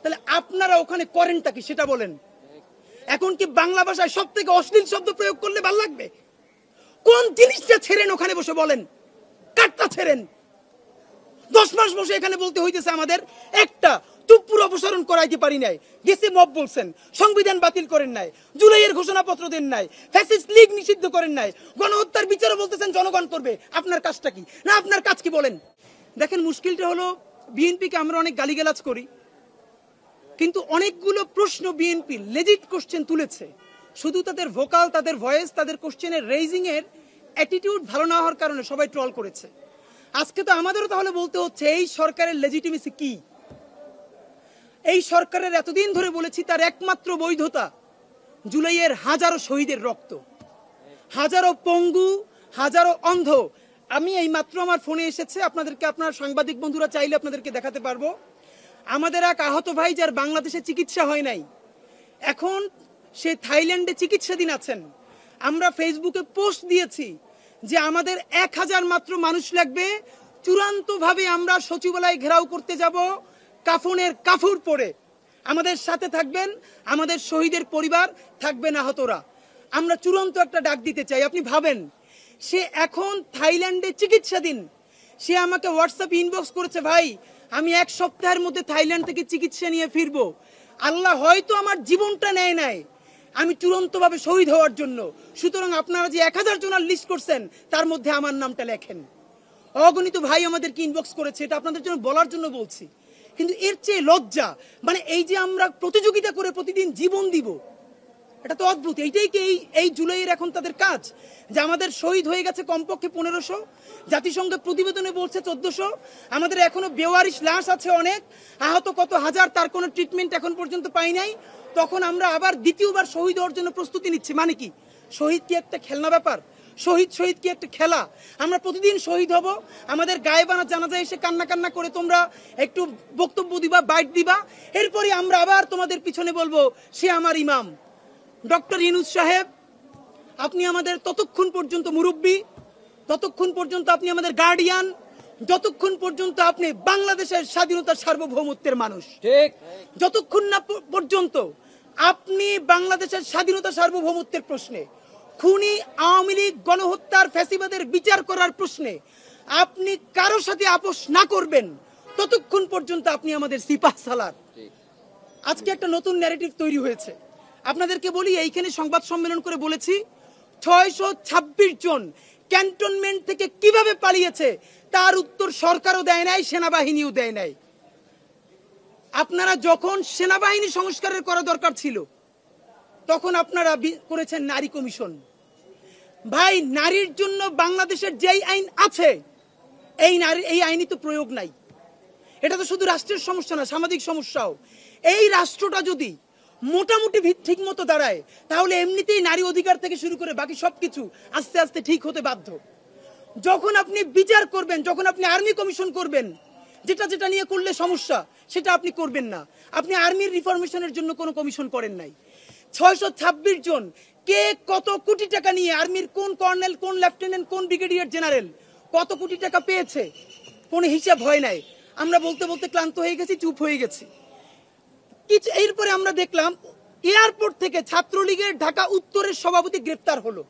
তাহলে আপনারা ওখানে করেনটা কি সেটা বলেন। এখন কি বাংলা ভাষায় সব থেকে অশ্লীল শব্দ প্রয়োগ করলে ভালো লাগবে? কোন জিনিসটা ছেড়েন ওখানে বসে বলেন, কাটটা ছেড়েন। 10 মাস বসে এখানে বলতে হইতেছে আমাদের একটা চুপুর অপসারণ করাইতে পারি নাই, গেছে মব বলছেন, সংবিধান বাতিল করেন নাই, জুলাইয়ের ঘোষণাপত্র দেন নাই, ফ্যাসিস্ট লীগ নিষিদ্ধ করেন নাই, গণহত্যার বিচারও বলতেছেন জনগণ করবে। আপনার কাজটা কি? না আপনার কাজ কি বলেন। দেখেন মুশকিলটা হলো বিএনপিকে আমরা অনেক গালিগালাজ করি, কিন্তু অনেকগুলো প্রশ্ন বিএনপি লেজিট কোশ্চেন তুলেছে। শুধু তাদের ভোকাল, তাদের ভয়েস, তাদের কোশ্চেনের রেইজিং এর অ্যাটিটিউড ভালো না হওয়ার কারণে সবাই ট্রল করেছে। আজকে তো আমাদেরও তাহলে বলতে হচ্ছে এই সরকারের লেজিটিমেসি কি। এই সরকারের এতদিন ধরে বলেছি তার একমাত্র বৈধতা জুলাইয়ের হাজারো শহীদের রক্ত, হাজারো পঙ্গু, হাজারো অন্ধ। আমি এই মাত্র আমার ফোনে এসেছে, আপনাদেরকে, আপনার সাংবাদিক বন্ধুরা চাইলে আপনাদেরকে দেখাতে পারবো। আমাদের এক আহত ভাই যার বাংলাদেশে চিকিৎসা হয় নাই, এখন সে থাইল্যান্ডে চিকিৎসাধীন আছেন। আমরা ফেসবুকে পোস্ট দিয়েছি যে আমাদের 1000 মাত্র মানুষ লাগবে, চূড়ান্তভাবে আমরা সচিবালয় ঘেরাও করতে যাব কাফনের কাফুর পরে। আমাদের সাথে থাকবেন আমাদের শহীদের পরিবার, থাকবেন আহতরা। আমরা চূড়ান্ত একটা ডাক দিতে চাই। আপনি ভাবেন, সে এখন থাইল্যান্ডে চিকিৎসাধীন। সে আমাকে হোয়াটসঅ্যাপ ইনবক্স করেছে, ভাই আমি 1 সপ্তাহের মধ্যে থাইল্যান্ড থেকে চিকিৎসা নিয়ে ফিরবো। আল্লাহ হয়তো আমার জীবনটা নেয় নাই, আমি চূড়ান্তভাবে শহীদ হওয়ার জন্য। সুতরাং আপনারা যে 1000 জনের লিস্ট করছেন তার মধ্যে আমার নামটা লেখেন। অগণিত ভাই আমাদেরকে ইনবক্স করেছে, এটা আপনাদের জন্য বলার জন্য বলছি। কিন্তু এর চেয়ে লজ্জা, মানে এই যে আমরা প্রতিযোগিতা করে প্রতিদিন জীবন দিব, এটা তো অদ্ভুত। এইটাই কি এই জুলাইয়ের এখন তাদের কাজ? যে আমাদের শহীদ হয়ে গেছে কমপক্ষে 1500, জাতিসংঘের প্রতিবেদনে বলছে 1400, আমাদের এখনো বেওয়ারিশ লাশ আছে অনেক, আহত কত হাজার, তার কোনো ট্রিটমেন্ট এখন পর্যন্ত পাই নাই। তখন আমরা আবার দ্বিতীয়বার শহীদ হওয়ার জন্য প্রস্তুতি নিচ্ছি। মানে কি, শহীদ কি একটা খেলনা ব্যাপার? শহীদ কি একটা খেলা? আমরা প্রতিদিন শহীদ হব, আমাদের গায়ে বানা জানাজায় এসে কান্না কান্না করে তোমরা একটু বক্তব্য দিবা, বাইট দিবা, এরপরে আমরা আবার তোমাদের পিছনে বলবো সে আমার ইমাম। ডক্টর ইউনূস সাহেব, আপনি আমাদের ততক্ষণ পর্যন্ত মুরব্বী, ততক্ষণ পর্যন্ত আপনি আমাদের গার্ডিয়ান, যতক্ষণ পর্যন্ত আপনি বাংলাদেশের স্বাধীনতার সার্বভৌমত্বের মানুষ, ঠিক যতক্ষণ না পর্যন্ত আপনি বাংলাদেশের স্বাধীনতা সার্বভৌমত্বের প্রশ্নে, খুনি আওয়ামী লীগ গণহত্যার ফ্যাসিবাদের বিচার করার প্রশ্নে আপনি কারো সাথে আপোষ না করবেন, ততক্ষণ পর্যন্ত আপনি আমাদের সিপাহ সালার। আজকে একটা নতুন ন্যারেটিভ তৈরি হয়েছে। আপনাদেরকে বলি, এইখানে সংবাদ সম্মেলন করে বলেছি 626 জন ক্যান্টনমেন্ট থেকে কিভাবে পালিয়েছে তার উত্তর সরকারও দেয় নাই, সেনাবাহিনীও দেয় নাই। আপনারা যখন সেনাবাহিনী সংস্কারের করা দরকার ছিল তখন আপনারা করেছেন নারী কমিশন। ভাই, নারীর জন্য বাংলাদেশের যেই আইন আছে এই আইনই তো প্রয়োগ নাই। এটা তো শুধু রাষ্ট্রের সমস্যা না, সামাজিক সমস্যাও। এই রাষ্ট্রটা যদি মোটামুটি ঠিক মতো দাঁড়ায় তাহলে এমনিতেই নারী অধিকার থেকে শুরু করে বাকি সবকিছু আস্তে আস্তে ঠিক হতে বাধ্য। যখন আপনি বিচার করবেন, যখন আপনি আর্মি কমিশন করবেন, যেটা নিয়ে করলে সমস্যা সেটা আপনি করবেন না। আপনি আর্মির রিফরমেশনের জন্য কোনো কমিশন করেন নাই। 626 জন, কে কত কোটি টাকা নিয়ে, আর্মির কোন কর্নেল, কোন লেফটেন্যান্ট, কোন ব্রিগেডিয়ার জেনারেল কত কোটি টাকা পেয়েছে, কোনো হিসাব হয় নাই। আমরা বলতে বলতে ক্লান্ত হয়ে গেছি, চুপ হয়ে গেছি। কিছু এরপরে আমরা দেখলাম এয়ারপোর্ট থেকে ছাত্রলীগের ঢাকা উত্তরের সভাপতি গ্রেপ্তার হলো,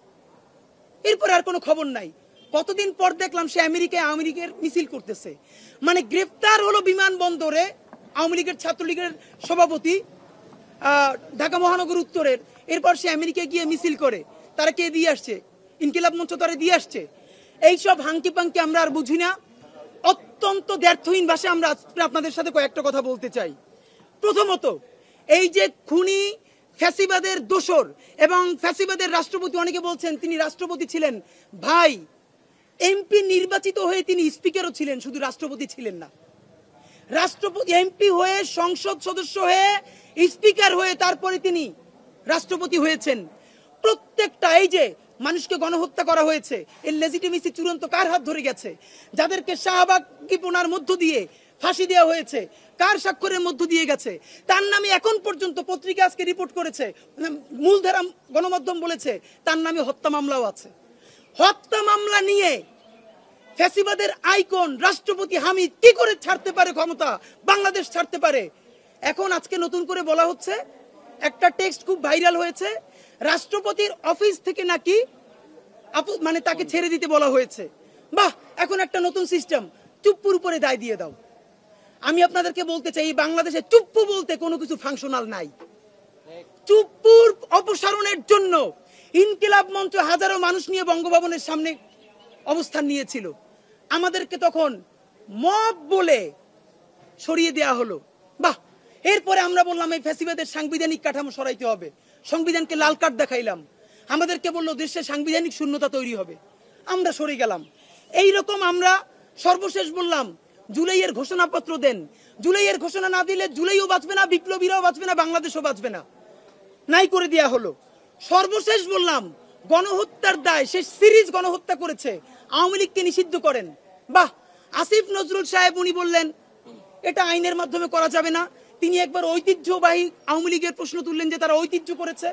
এরপরে আর কোনো খবর নাই। কতদিন পর দেখলাম সে আমেরিকায় আওয়ামী লীগের মিছিল করতেছে। মানে গ্রেপ্তার হলো বিমানবন্দরে আওয়ামী লীগের, ছাত্রলীগের সভাপতি ঢাকা মহানগর উত্তরের, এরপর সে আমেরিকায় গিয়ে মিছিল করে। তারা কে দিয়ে আসছে? ইনকিলাব মঞ্চ তারা দিয়ে আসছে। এইসব হাঙ্কি পাঙ্কি আমরা আর বুঝি না। অত্যন্ত দ্ব্যর্থহীন ভাষায় আমরা আপনাদের সাথে কয়েকটা কথা বলতে চাই। প্রথমত, এই যে খুনি ফ্যাসিবাদের দোসর এবং ফ্যাসিবাদের রাষ্ট্রপতি, অনেকে বলছেন তিনি রাষ্ট্রপতি ছিলেন। ভাই, এমপি নির্বাচিত হয়ে তিনি স্পিকারও ছিলেন, শুধু রাষ্ট্রপতি ছিলেন না। রাষ্ট্রপতি, এমপি হয়ে, সংসদ সদস্য হয়ে, স্পিকার হয়ে, তারপরে তিনি রাষ্ট্রপতি হয়েছেন। প্রত্যেকটা, এই যে মানুষকে গণহত্যা করা হয়েছে, এর লেজিটিমেসি চূড়ান্ত কার হাত ধরে গেছে? যাদেরকে শাহবাগীপনার মধ্য দিয়ে ফাঁসি দেওয়া হয়েছে, কার স্বাক্ষরের মধ্য দিয়ে গেছে? তার নামে এখন পর্যন্ত পত্রিকা আজকে রিপোর্ট করেছে, মূলধারা গণমাধ্যম বলেছে তার নামে হত্যা মামলাও আছে। হত্যা মামলা নিয়ে ফ্যাসিবাদের আইকন রাষ্ট্রপতি হামিদ কি করে ছাড়তে পারে ক্ষমতা, বাংলাদেশ ছাড়তে পারে? এখন আজকে নতুন করে বলা হচ্ছে, একটা টেক্সট খুব ভাইরাল হয়েছে, রাষ্ট্রপতির অফিস থেকে নাকি মানে তাকে ছেড়ে দিতে বলা হয়েছে। বাহ, এখন একটা নতুন সিস্টেম, চুপ্পুর উপরে দায় দিয়ে দাও। আমি আপনাদেরকে বলতে চাই, বাংলাদেশে চুপ্পু বলতে কোনো কিছু ফাংশনাল নাই। চুপ্পুর অপসারণের জন্য ইনকিলাব মঞ্চ হাজারো মানুষ নিয়ে বঙ্গভবনের সামনে অবস্থান নিয়েছিল। আমাদেরকে তখন মব বলে সরিয়ে দেয়া হলো। বাহ, এরপরে আমরা বললাম এই ফ্যাসিবাদের সাংবিধানিক কাঠামো সরাইতে হবে, সংবিধানকে লাল কার্ড দেখাইলাম। আমাদেরকে বললো দেশে সাংবিধানিক শূন্যতা তৈরি হবে, আমরা সরে গেলাম। এইরকম আমরা সর্বশেষ বললাম জুলাইয়ের ঘোষণাপত্র দেন। জুলাইয়ের ঘোষণা না দিলে জুলাইও বাঁচবে না, বিপ্লবীরাও বাঁচবে না, বাংলাদেশও বাঁচবে না। নাই করে দেয়া হলো। সর্বশেষ বললাম গণহত্যার দায়, শেষ সিরিজ গণহত্যা করেছে, আওয়ামী লীগকে নিষিদ্ধ করেন। বাহ, আসিফ নজরুল সাহেব উনি বললেন এটা আইনের মাধ্যমে করা যাবে না। তিনি একবার ঐতিহ্যবাহী আওয়ামী লীগের প্রশ্ন তুললেন যে তারা ঐতিহ্য করেছে।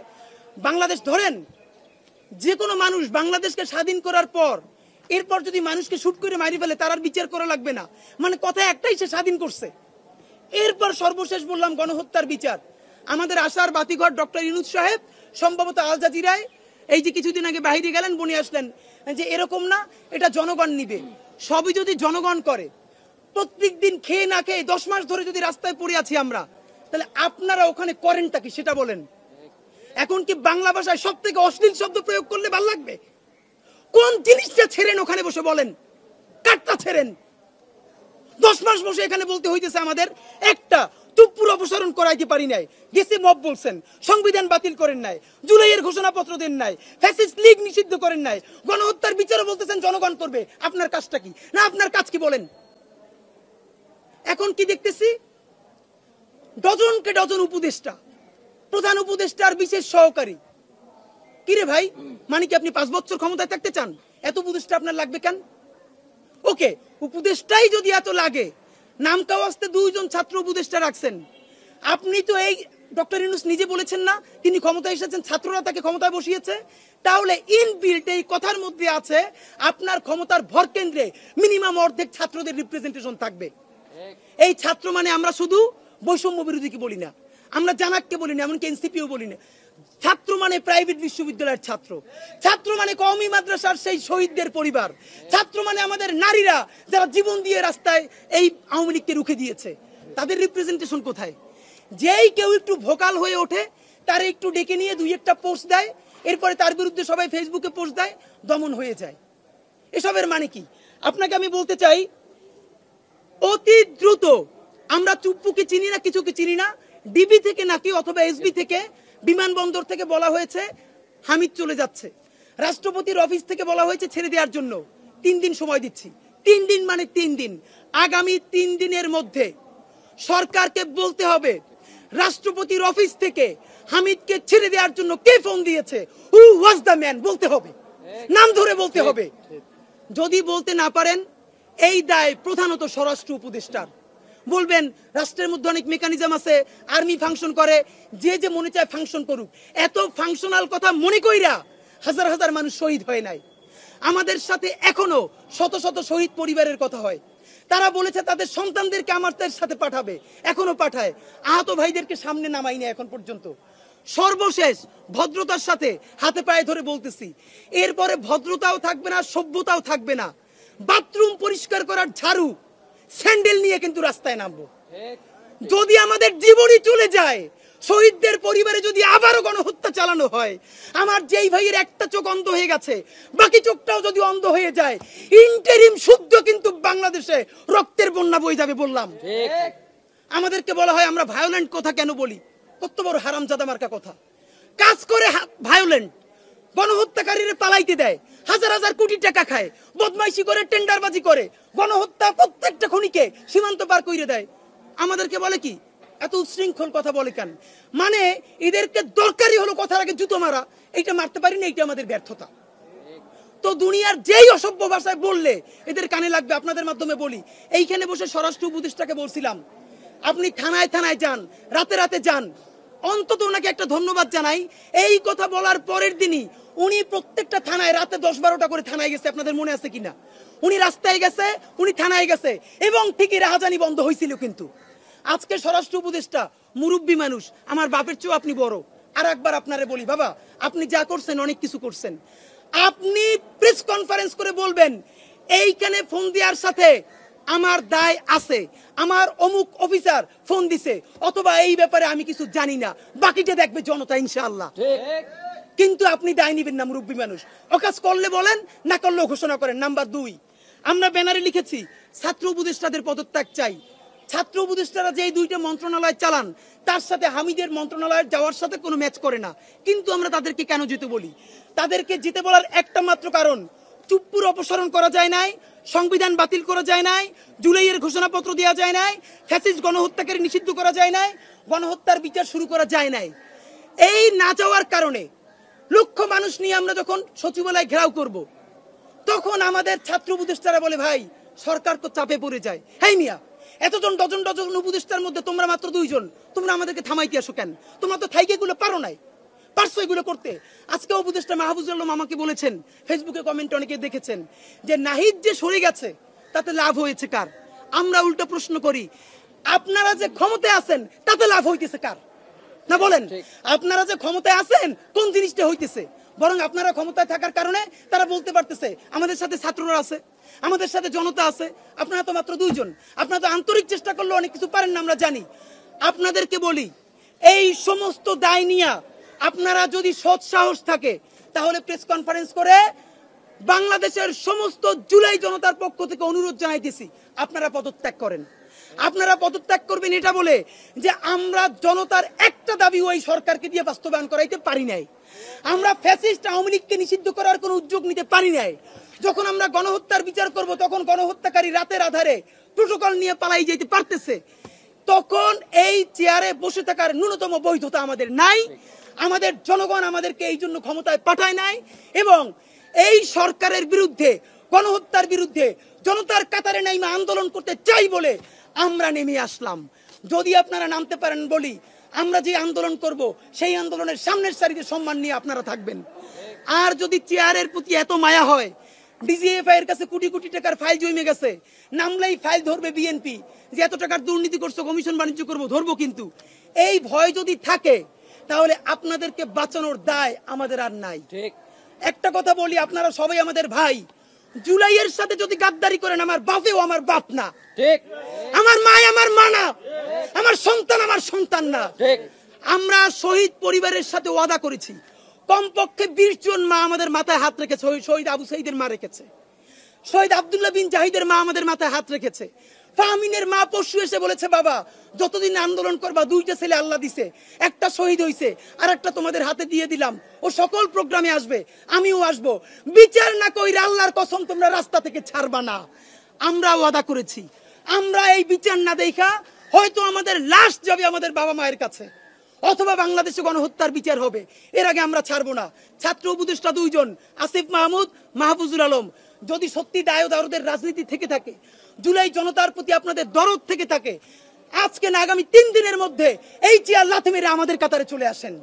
বাংলাদেশ ধরেন, যে কোনো মানুষ বাংলাদেশকে স্বাধীন করার পর এরপর যদি মানুষকে শুট করে মারি ফেলে তার আর বিচার করা লাগবে না, মানে কথা একটাই, সে স্বাধীন করছে। এরপর সর্বশেষ বললাম গণহত্যার বিচার। আমাদের আশার বাতিঘর ডক্টর ইউনূস সাহেব সম্ভবত আল জাজিরায় এই যে কিছুদিন আগে বাইরে গেলেন, বনে আসলেন যে এরকম না, এটা জনগণ নিবে। সবই যদি জনগণ করে, প্রত্যেক দিন খেয়ে না খেয়ে 10 মাস ধরে যদি রাস্তায় পড়ে আছি আমরা, তাহলে আপনারা ওখানে করেনটা কি সেটা বলেন। এখন কি বাংলা ভাষায় সব থেকে অশ্লীল শব্দ প্রয়োগ করলে ভালো লাগবে? কোন জিনিসটা ছেড়েন ওখানে বসে বলেন, কাটটা ছেড়েন। 10 মাস বসে এখানে বলতে হইতেছে আমাদের একটা চুপ্পুর অপসারণ করাইতে পারি নাই, গেছে মব বলছেন, সংবিধান বাতিল করেন নাই, জুলাইয়ের ঘোষণাপত্র দেন নাই, ফ্যাসিস্ট লীগ নিষিদ্ধ করেন নাই, গণহত্যার বিচারও বলতেছেন জনগণ করবে। আপনার কাজটা কি? না আপনার কাজ কি বলেন? এখন কি দেখতেছি, ডজনকে ডজন উপদেষ্টা, প্রধান উপদেষ্টার বিশেষ সহকারী। কিরে ভাই, মানে কি আপনি 5 বছর ক্ষমতায় থাকতে চান? এত উপদেষ্টা আপনার লাগবে কেন? ওকে, উপদেষ্টাই যদি এত লাগে, নাম কাওয়াস্তে 2 জন ছাত্র উপদেষ্টা রাখছেন। আপনি তো এই ডক্টর ইউনূস নিজে বলেছেন না তিনি ক্ষমতায় এসেছেন, ছাত্ররা তাকে ক্ষমতায় বসিয়েছে। তাহলে ইনবিল্ট এই কথার মধ্যে আছে আপনার ক্ষমতার ভর কেন্দ্রে মিনিমাম অর্ধেক ছাত্রদের রিপ্রেজেন্টেশন থাকবে। এই ছাত্র মানে আমরা শুধু বৈষম্য বিরোধীকে বলি না, আমরা জানাককে বলি না, এমনকি এনসিপিও বলি না। ছাত্র মানে প্রাইভেট বিশ্ববিদ্যালয়ের ছাত্র, ছাত্র মানে কওমি মাদ্রাসার সেই শহীদদের পরিবার, ছাত্র মানে আমাদের নারীরা যারা জীবন দিয়ে রাস্তায় এই আওয়ামী লীগকে রুখে দিয়েছে। তাদের রিপ্রেজেন্টেশন কোথায়? যেই কেউ একটু ভোকাল হয়ে ওঠে তার একটু ডেকে নিয়ে 2-1টা পোস্ট দেয়, এরপরে তার বিরুদ্ধে সবাই ফেসবুকে পোস্ট দেয়, দমন হয়ে যায়। এসবের মানে কি? আপনাকে আমি বলতে চাই, অতি দ্রুত, আমরা চুপ্পুকে চিনি না, কিছুকে চিনি না, ডিবি থেকে নাকি অথবা এসবি থেকে, বিমানবন্দর থেকে বলা হয়েছে হামিদ চলে যাচ্ছে, রাষ্ট্রপতির অফিস থেকে বলা হয়েছে ছেড়ে দেওয়ার জন্য। 3 দিন সময় দিচ্ছি। 3 দিন মানে 3 দিন। আগামী 3 দিনের মধ্যে সরকারকে বলতে হবে রাষ্ট্রপতির অফিস থেকে হামিদকে ছেড়ে দেওয়ার জন্য কে ফোন দিয়েছে, হু ওয়াজ দ্য ম্যান, বলতে হবে, নাম ধরে বলতে হবে। যদি বলতে না পারেন, এই দায় প্রধানত স্বরাষ্ট্র উপদেষ্টার। বলবেন রাষ্ট্রের মধ্যে অনেক মেকানিজম আছে, আর্মি ফাংশন করে, যে যে মনে চায় ফাংশন করুক। এত ফাংশনাল কথা মনে কইরা হাজার হাজার মানুষ শহীদ হয় নাই। আমাদের সাথে এখনো শত শত শহীদ পরিবারের কথা হয়। তারা বলেছে তাদের সন্তানদেরকে আমাদের সাথে পাঠাবে, এখনো পাঠায়। আহত ভাইদেরকে সামনে নামাই না এখন পর্যন্ত। সর্বশেষ ভদ্রতার সাথে হাতে পায়ে ধরে বলতেছি, এরপরে ভদ্রতাও থাকবে না, সভ্যতাও থাকবে না। বাথরুম পরিষ্কার করার ঝাড়ু, স্যান্ডেল নিয়ে কিন্তু রাস্তায় নামবো। যদি আমাদের জীবনই চলে যায়, শহীদদের পরিবারে যদি আবারও গণহত্যা চালানো হয়, আমার যেই ভাইয়ের একটা চোখ অন্ধ হয়ে গেছে, বাকি চোখটাও যদি অন্ধ হয়ে যায়, ইন্টারিম শুদ্ধ কিন্তু বাংলাদেশে রক্তের বন্যা বয়ে যাবে। বললাম, আমাদেরকে বলা হয় আমরা ভায়োলেন্ট কথা কেন বলি, কত বড় হারামজাদা মার্কা কথা। কাজ করে ভায়োলেন্ট, গণহত্যাকারীরা পালাইতে দেয়, হাজার হাজার কোটি টাকা খায়, বদমাইশি করে, টেন্ডারবাজি করে, গণহত্যা প্রত্যেকটা খুনিকে সীমান্ত পার করে দেয়। আমাদেরকে বলে কি এত উচ্ছৃঙ্খল কথা বলে কেন? মানে এদেরকে দরকারই হলো কথার আগে জুতো মারা, এইটা মারতে পারি না, এইটা আমাদের ব্যর্থতা। তো দুনিয়ার যেই অসভ্য ভাষায় বললে এদের কানে লাগবে। আপনাদের মাধ্যমে বলি, এইখানে বসে স্বরাষ্ট্র উপদেষ্টাকে বলছিলাম আপনি থানায় থানায় যান, রাতে রাতে যান, অন্তত ওনাকে একটা ধন্যবাদ জানাই। এই কথা বলার পরের দিনই উনি প্রত্যেকটা থানায় রাতে 10-12টা করে থানায় গেছে। আপনাদের মনে আছে কিনা? উনি রাস্তায় গেছে, উনি থানায় গেছে, এবং ঠিকই রাহাজানি বন্ধ হয়েছিল। কিন্তু আজকে স্বরাষ্ট্র উপদেষ্টা মুরব্বী মানুষ, আমার বাপের চেয়েও আপনি বড়। আর একবার আপনারে বলি বাবা, আপনি যা করছেন অনেক কিছু করছেন। আপনি প্রেস কনফারেন্স করে বলবেন এইখানে ফোন দেওয়ার সাথে আমার দায় আছে, আমার অমুক অফিসার ফোন দিছে, অথবা এই ব্যাপারে আমি কিছু জানি না, বাকিটা দেখবে জনতা ইনশাআল্লাহ। কিন্তু আপনি দায় নিবেন না, মুরব্বী মানুষ। অকাজ করলে বলেন, না করলেও ঘোষণা করেন। নাম্বার 2, আমরা ব্যানারে লিখেছি ছাত্র উপদেষ্টাদের পদত্যাগ চাই। ছাত্র উপদেষ্টারা যে 2টা মন্ত্রণালয় চালান, তার সাথে হামিদের মন্ত্রণালয়ে যাওয়ার সাথে কোনো ম্যাচ করে না। কিন্তু আমরা তাদেরকে কেন যেতে বলি? তাদেরকে যেতে বলার একটা মাত্র কারণ, চুপ্পুর অপসারণ করা যায় নাই, সংবিধান বাতিল করা যায় নাই, জুলাইয়ের ঘোষণাপত্র দেওয়া যায় নাই, ফ্যাসিস্ট গণহত্যাকে নিষিদ্ধ করা যায় নাই, গণহত্যার বিচার শুরু করা যায় নাই। এই না যাওয়ার কারণে লক্ষ মানুষ নিয়ে আমরা যখন সচিবালয় ঘেরাও করব, তখন আমাদের ছাত্র উপদেষ্টারা বলে ভাই সরকার তো চাপে পড়ে যায়। হ্যাঁ মিয়া, এতজন ডজন ডজন উপদেষ্টার মধ্যে তোমরা মাত্র 2 জন, তোমরা আমাদেরকে থামাইতে আসো কেন? তোমরা তো থাইকে এগুলো পারো নাই, পারছো এগুলো করতে। আজকে উপদেষ্টা মাহফুজুল আলম আমাকে বলেছেন, ফেসবুকে কমেন্ট অনেকে দেখেছেন, যে নাহিদ যে সরে গেছে তাতে লাভ হয়েছে কার? আমরা উল্টো প্রশ্ন করি, আপনারা যে ক্ষমতায় আছেন তাতে লাভ হইতেছে কার? না বলেন, আপনারা যে ক্ষমতায় আছেন কোন জিনিসটা হইতেছে? বরং আপনারা ক্ষমতায় থাকার কারণে তারা বলতে পারতেছে আমাদের সাথে ছাত্ররা আছে, আমাদের সাথে জনতা আছে। আপনারা তো মাত্র 2 জন, আপনারা তো আন্তরিক চেষ্টা করলে অনেক কিছু পারেন না, আমরা জানি। আপনাদেরকে বলি, এই সমস্ত দায় নিয়ে আপনারা যদি সৎ সাহস থাকে, তাহলে প্রেস কনফারেন্স করে বাংলাদেশের সমস্ত জুলাই জনতার পক্ষ থেকে অনুরোধ জানাইতেছি, আপনারা পদত্যাগ করেন। আপনারা পদত্যাগ করবেন এটা বলে যে আমরা জনতার একটা দাবি ওই সরকারকে দিয়ে বাস্তবায়ন করাইতে পারি নাই। আমরা ফ্যাসিস্ট আওয়ামী লীগকে নিষিদ্ধ করার কোনো উদ্যোগ নিতে পারি নাই। যখন আমরা গণহত্যার বিচার করব, তখন গণহত্যাকারী রাতের আধারে প্রোটোকল নিয়ে পালাই যেতে পারতেছে। তখন এই চেয়ারে বসে থাকার ন্যূনতম বৈধতা আমাদের নাই। আমাদের জনগণ আমাদেরকে এই জন্য ক্ষমতায় পাঠায় নাই। এবং এই সরকারের বিরুদ্ধে, গণহত্যার বিরুদ্ধে জনতার কাতারে নাইমা আন্দোলন করতে চাই বলে আমরা নেমে আসলাম। যদি আপনারা নামতে পারেন বলি, আমরা যে আন্দোলন করব সেই আন্দোলনের সামনের সারিতে সম্মান নিয়ে আপনারা থাকবেন। আর যদি চেয়ারের প্রতি এত মায়া হয়, ডিজিএফআই এর কাছে কোটি কোটি টাকার ফাইল জমে গেছে, নামলেই ফাইল ধরবে বিএনপি, যে এত টাকার দুর্নীতি করছো, কমিশন বাণিজ্য করবো, ধরবো। কিন্তু এই ভয় যদি থাকে, তাহলে আপনাদেরকে বাঁচানোর দায় আমাদের আর নাই। একটা কথা বলি, আপনারা সবাই আমাদের ভাই। জুলাইয়ের সাথে যদি গাদ্দারি করেন, আমার বাপেও আমার বাপ না, আমার মা আমার মা না, আমার সন্তান আমার সন্তান না। আমরা শহীদ পরিবারের সাথে ওয়াদা করেছি, কমপক্ষে 20 জন মা আমাদের মাথায় হাত রেখেছে। শহীদ আবু সাইদের মা রেখেছে, শহীদ আব্দুল্লাহ বিন জাহিদের মা আমাদের মাথায় হাত রেখেছে। ফাহমিনের মা পরশু এসে বলেছে, বাবা যতদিন আন্দোলন করবা, 2টা ছেলে আল্লাহ দিছে, একটা শহীদ হইছে, আর একটা তোমাদের হাতে দিয়ে দিলাম, ও সকল প্রোগ্রামে আসবে, আমিও আসবো। বিচার না কইরা আল্লাহর কসম তোমরা রাস্তা থেকে ছাড়বা না। আমরা ওয়াদা করেছি, আমরা এই বিচার না দেখা হয়তো আমাদের লাশ যাবে আমাদের বাবা মায়ের কাছে, অথবা বাংলাদেশে গণহত্যার বিচার হবে, এর আগে আমরা ছাড়বো না। ছাত্র উপদেষ্টা 2 জন, আসিফ মাহমুদ, মাহফুজুল আলম, যদি সত্যি দায় দরদের রাজনীতি থেকে থাকে, জুলাই জনতার প্রতি আপনাদের দরদ থেকে থাকে, আজকে না আগামী 3 দিনের মধ্যে এই চেয়ার লাথি মেরে আমাদের কাতারে চলে আসেন।